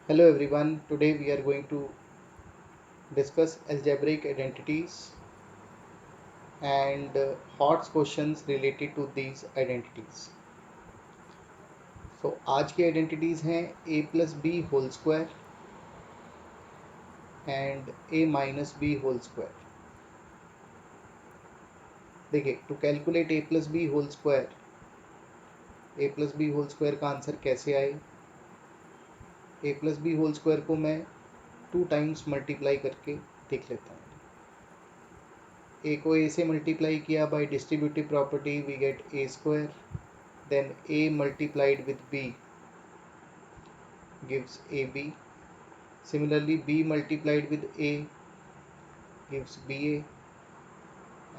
Hello everyone, today we are going to discuss algebraic identities and hot questions related to these identities. So आज की identities हैं a plus b whole square and a minus b whole square. देखिए to calculate a plus b whole square, a plus b whole square का answer कैसे आए? a plus b whole square को मैं 2 times multiply करके देख लेता हूँ. a को a से मल्टीप्लाई किया by distributive property we get a square. Then a multiplied with b gives ab. Similarly, b multiplied with a gives ba,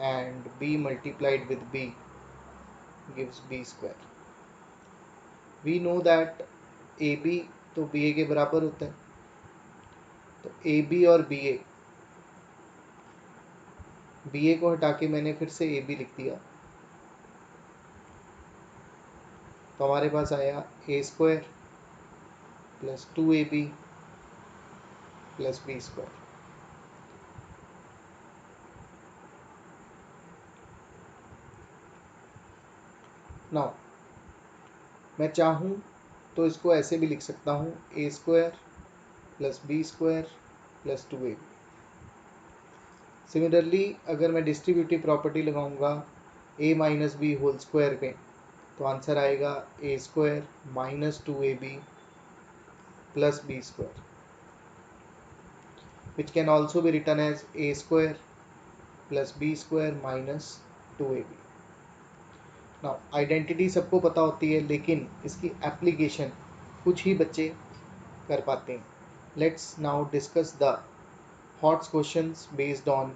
and b multiplied with b gives b square. We know that ab तो ba के बराबर होता है, तो ab और ba को हटा के मैंने फिर से ab लिख दिया, तो हमारे पास आया a square plus 2ab plus b square. Now मैं चाहूँ तो इसको ऐसे भी लिख सकता हूँ a square plus b square plus 2ab. Similarly अगर मैं डिस्ट्रीब्यूटिव प्रॉपर्टी लगाऊंगा a minus b whole square पे, तो आंसर आएगा a square minus 2ab plus b square, which can also be written as a square plus b square minus 2ab. Now identity सबको पता होती है, लेकिन इसकी एप्लीकेशन कुछ ही बच्चे कर पाते हैं. Let's now discuss the hot questions based on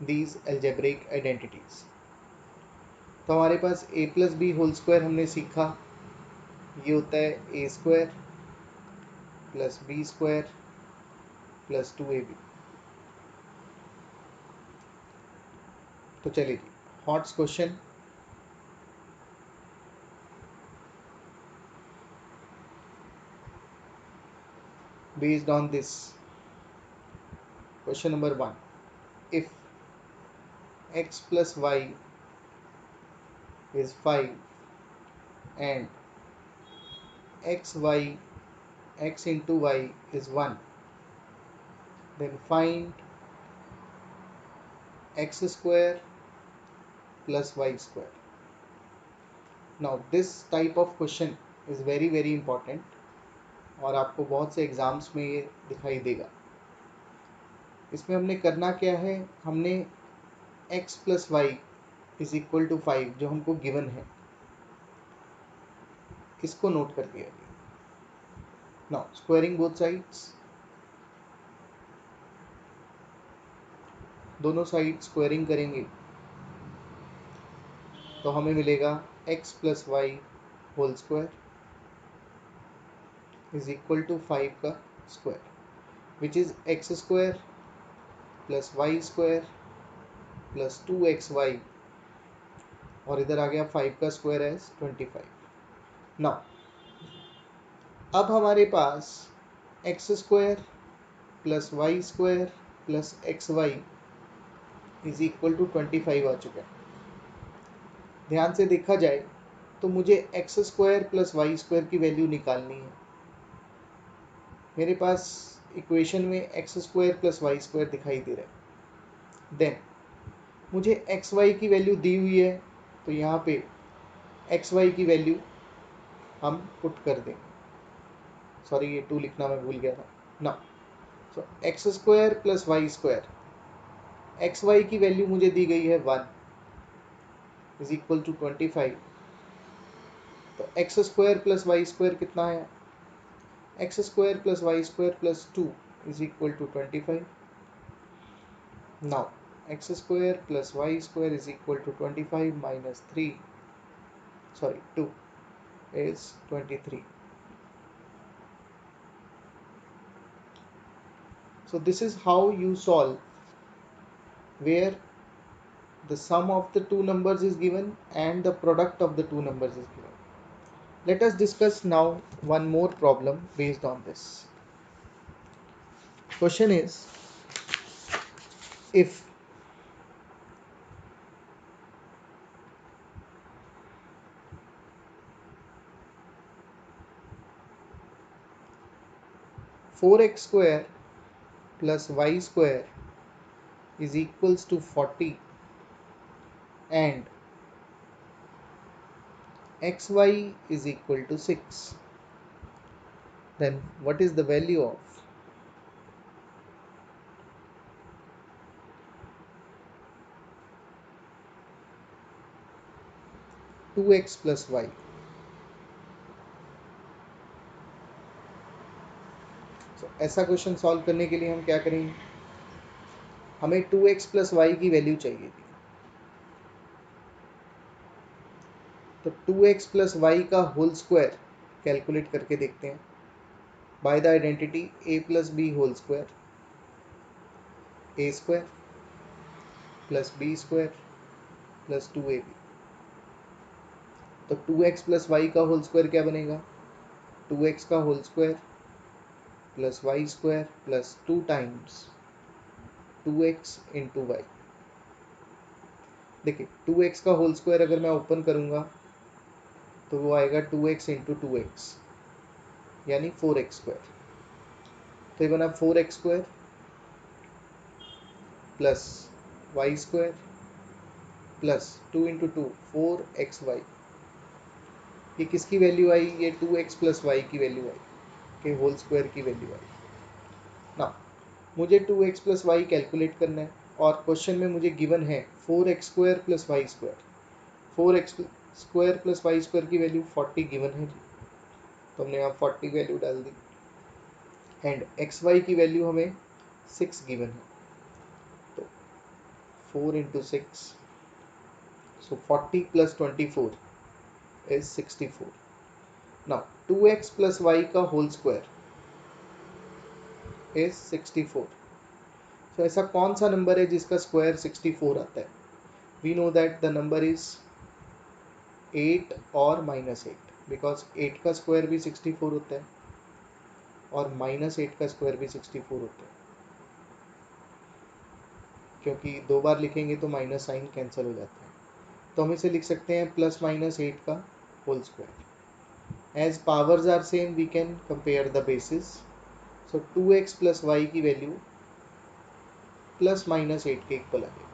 these algebraic identities. तो हमारे पास a plus B whole square हमने सीखा, ये होता है a square plus B square plus 2ab. तो चलिए जी, HOTS question. Based on this question number 1, if x plus Y is 5 and x into y is 1, then find x square plus y square. Now this type of question is very important और आपको बहुत से exams में ये दिखाई देगा. इसमें हमने करना क्या है, हमने x plus y is equal to 5 जो हमको गिवन है, इसको नोट कर दिया. नाउ स्क्वायरिंग बोथ साइड्स, दोनों साइड स्क्वायरिंग करेंगे तो हमें मिलेगा x plus y whole square is equal to 5 का square, which is x square plus Y square plus 2xy, और इधर आ गया 5 का स्क्वायर एज 25. नाउ अब हमारे पास X square plus Y square plus X Y is equal to 25 आ चुका है. ध्यान से देखा जाए तो मुझे X square plus Y square की वैल्यू निकालनी है. मेरे पास इक्वेशन में X square plus Y square दिखाई दे रहा है. देन मुझे एक्स वाई की वैल्यू दी हुई है, तो यहाँ पे एक्स वाई की वैल्यू हम पुट कर देंगे. सॉरी, ये 2 लिखना मैं भूल गया था. ना, so X square plus Y square, X Y की वैल्यू मुझे दी गई है 1 इज इक्वल टू 25. तो x square plus Y square कितना है, x square plus Y square plus 2 is equal to 25. Now x square plus Y square is equal to 25 minus 3, sorry 2 is 23. So this is how you solve where the sum of the two numbers is given and the product of the two numbers is given. Let us discuss now one more problem based on this. Question is, if 4x square plus y square is equals to 40 and xy is equal to 6, then what is the value of 2x plus y? So, ऐसा question solve करने के लिए हम क्या करेंगे, हमें 2x plus Y की value चाहिए थी, तो 2x प्लस वाई का होल स्क्वायर कैलकुलेट करके देखते हैं by the identity a plus B whole square, a square plus B square plus 2ab। तो 2x प्लस वाई का होल स्क्वायर क्या बनेगा, 2x का whole square plus Y square plus 2 times 2x into y. देखिए 2x का whole square अगर मैं open करूंगा तो वो आएगा 2x इंटू 2x यानी 4x स्क्वायर। तो ये बना 4x square plus Y square plus 2 into 2 4xy। ये किसकी वैल्यू आई, ये 2x प्लस वाई की वैल्यू आई, के होल स्क्वायर की वैल्यू आई ना। मुझे 2x प्लस वाई कैलकुलेट करना है और क्वेश्चन में मुझे गिवन है 4x square plus Y square. 4x square plus Y square की वैल्यू 40 गिवन है, तो हमने यहाँ 40 वैल्यू डाल दी एंड एक्स वाई की वैल्यू हमें 6 गिवन है, तो 4 into 6, so 40 plus 24 is 64. Now 2x plus y का होल स्क्वायर is 64. So ऐसा कौन सा नंबर है जिसका स्क्वायर 64 आता है? We know that the number is 8 और -8 because 8 का स्क्वायर भी 64 होता है और -8 का स्क्वायर भी 64 होता है, क्योंकि दो बार लिखेंगे तो माइनस साइन कैंसिल हो जाता है। तो हम इसे लिख सकते हैं प्लस माइनस 8 का whole square. As powers are same we can compare the basis, so 2x plus Y की वैल्यू प्लस माइनस 8 के इक्वल आ जाएगी।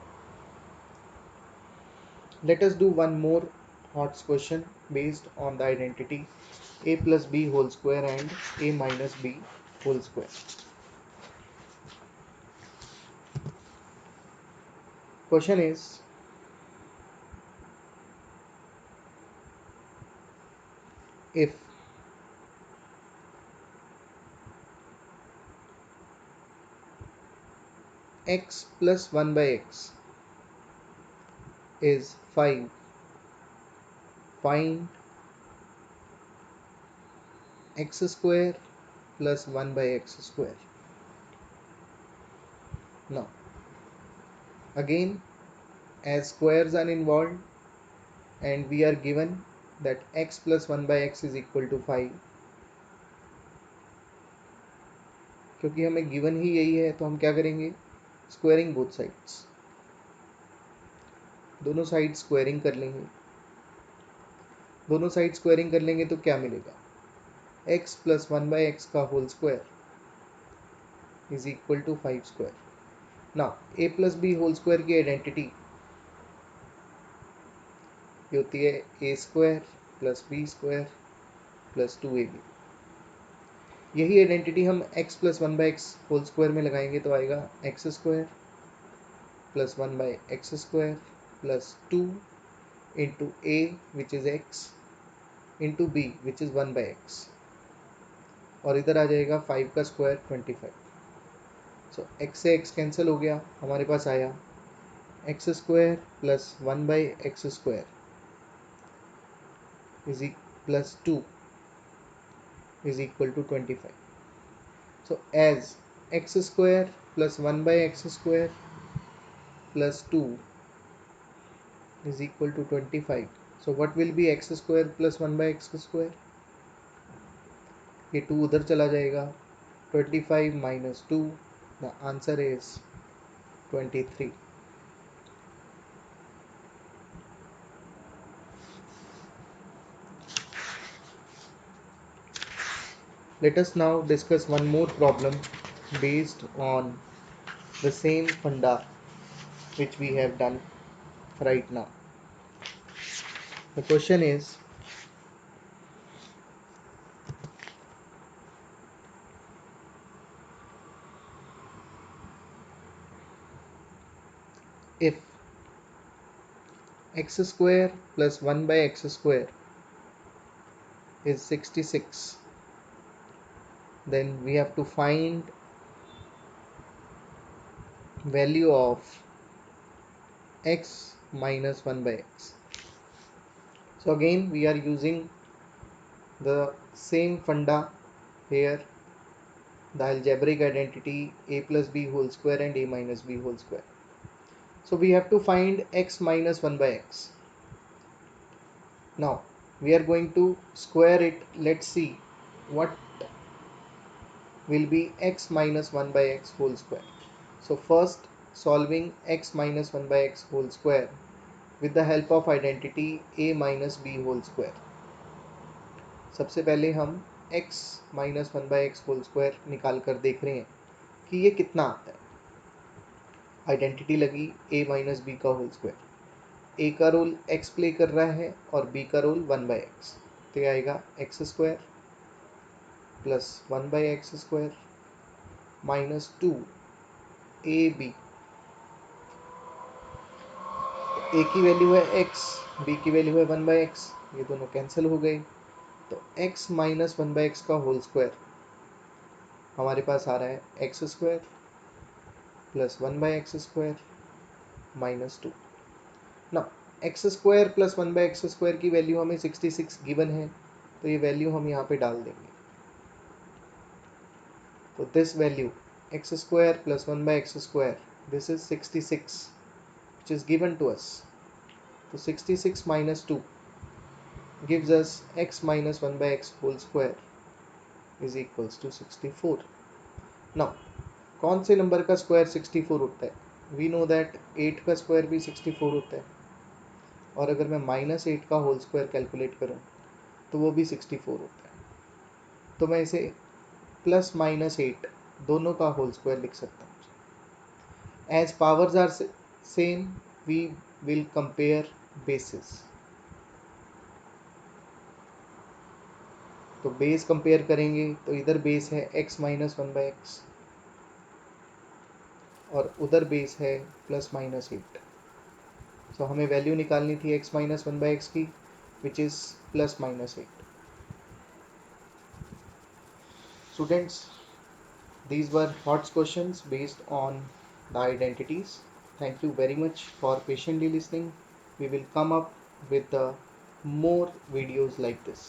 Let us do one more hot question based on the identity a plus b whole square and a minus b whole square. Question is, if x plus 1 by x is 5, find x square plus 1 by x square. Now again, as squares are involved and we are given that x plus 1 by x is equal to 5, क्योंकि हमें given ही यही है तो हम क्या करेंगे, squaring both sides, दोनों side squaring कर लेंगे। दोनों साइड स्क्वायरिंग कर लेंगे तो क्या मिलेगा, x प्लस 1 बाई एक्स का whole square is equal to 5 square. Now a plus B whole square की आइडेंटिटी ये होती है a square plus B square plus 2ab। यही आइडेंटिटी हम x plus 1 by x whole square में लगाएंगे तो आएगा x square plus 1 by x square plus 2 into a which is x into b which is 1 by x, और इधर आ जाएगा 5 का स्क्वायर 25। सो x से x कैंसिल हो गया, हमारे पास आया x square plus 1 by x square is plus 2 is equal to 25. So as x square plus 1 by x square plus 2 is equal to 25, So what will be x square plus 1 by x square? ये 2 उधर चला जाएगा. 25 minus 2. The answer is 23. Let us now discuss one more problem based on the same funda which we have done right now. The question is, if x square plus 1 by x square is 66, then we have to find value of x minus 1 by x. So again we are using the same funda here, the algebraic identity a plus b whole square and a minus b whole square. So we have to find x minus 1 by x. Now we are going to square it. Let's see what will be x minus 1 by x whole square. So first, solving x minus 1 by x whole square with the help of identity a minus b whole square. सबसे पहले हम x minus 1 by x whole square निकाल कर देख रहे हैं कि ये कितना आता है. आइडेंटिटी लगी a minus b का होल स्क्वायर. a का रोल x प्ले कर रहा है और b का रोल 1 by x. तो ये आएगा x square plus 1 by x square minus 2 ab. a की वैल्यू है x, b की वैल्यू है 1 by x. ये दोनों कैंसिल हो गए. तो x माइनस 1 by x का होल स्क्वायर हमारे पास आ रहा है x square plus 1 by x square minus 2. ना x square plus 1 by x square की वैल्यू हमें 66 गिवन है, तो ये वैल्यू हम यहाँ पे डाल देंगे. तो this value x square plus 1 by x square, this is 66 which is given to us. So 66 minus 2 gives us x minus 1 by x whole square is equals to 64. Now कौन से नंबर का square 64 होता है? We know that 8 का square भी 64 होता है, और अगर मैं माइनस 8 का होल स्क्वायर कैलकुलेट करूँ तो वो भी 64 होता है. तो मैं इसे प्लस माइनस 8 दोनों का होल स्क्वायर लिख सकता हूँ. As powers are same, we will compare bases. तो बेस कंपेयर करेंगे तो इधर बेस है x माइनस 1 बाई एक्स और उधर बेस है प्लस माइनस 8. सो हमें वैल्यू निकालनी थी x माइनस 1 बाई एक्स की, which is plus minus 8. Students, these were hot questions based on the identities. Thank you very much for patiently listening. We will come up with more videos like this.